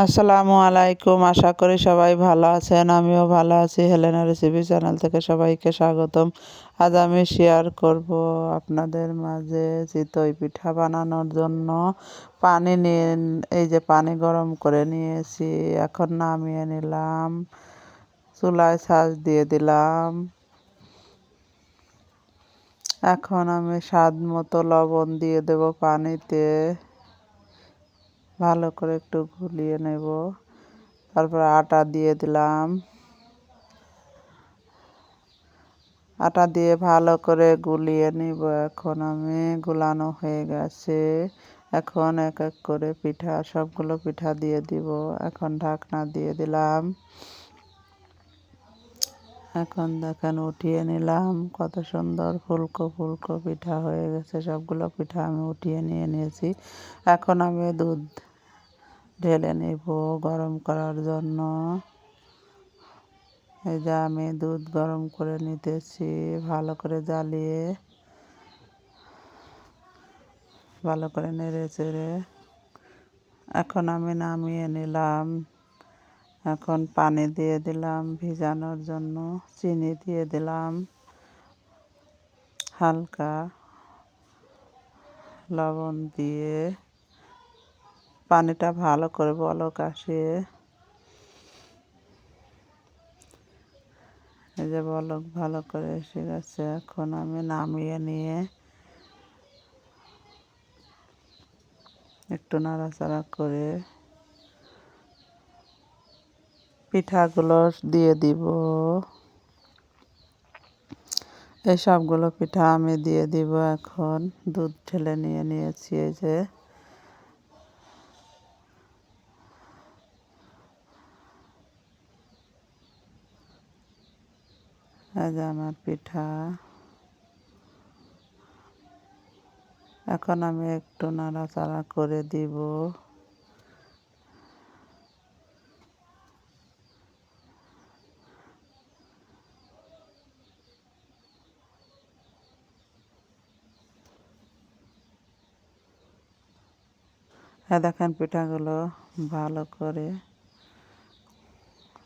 আসসালামু আলাইকুম। আশা করি সবাই ভালো আছেন। আমিও ভালো আছি। হেলেনা রেসিপি চ্যানেল থেকে সবাইকে স্বাগতম। আজ আমি শেয়ার করব আপনাদের মাঝে চিতই পিঠা বানানোর জন্য পানি নিয়ে এই যে পানি গরম করে নিয়েছি। এখন নামিয়ে নিলাম, চুলায় ছাঁচ দিয়ে দিলাম। এখন আমি স্বাদ মতো লবণ দিয়ে দেব পানিতে, ভালো করে একটু গুলিয়ে নেব। তারপর আটা দিয়ে দিলাম, আটা দিয়ে ভালো করে গুলিয়ে নিব। এখন আমি গুলানো হয়ে গেছে। এখন এক এক করে সবগুলো পিঠা দিয়ে দিব। এখন ঢাকনা দিয়ে দিলাম। এখন দেখেন উঠিয়ে নিলাম, কত সুন্দর ফুলকো ফুলকো পিঠা হয়ে গেছে। সবগুলো পিঠা আমি উঠিয়ে নিয়েছি। এখন আমি দুধ ঢেলে নেব গরম করার জন্য। এই যে আমি দুধ গরম করে নিতেছি, ভালো করে জ্বালিয়ে, ভালো করে নেড়ে চেড়ে। এখন আমি নামিয়ে নিলাম। এখন পানি দিয়ে দিলাম ভিজানোর জন্য, চিনি দিয়ে দিলাম, হালকা লবণ দিয়ে পানিটা ভালো করে বলক আসিয়ে, এই যে বলক ভালো করে এসে গেছে। এখন আমি নামিয়ে নিয়ে একটু নাড়াচাড়া করে পিঠাগুলো দিয়ে দিব। এই সবগুলো পিঠা আমি দিয়ে দিব। এখন দুধ ঢেলে নিয়েছি। এই যে আমার পিঠা। এখন আমি একটু নাড়াচাড়া করে দিব। দেখেন পিঠাগুলো ভালো করে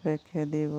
রেখে দিব।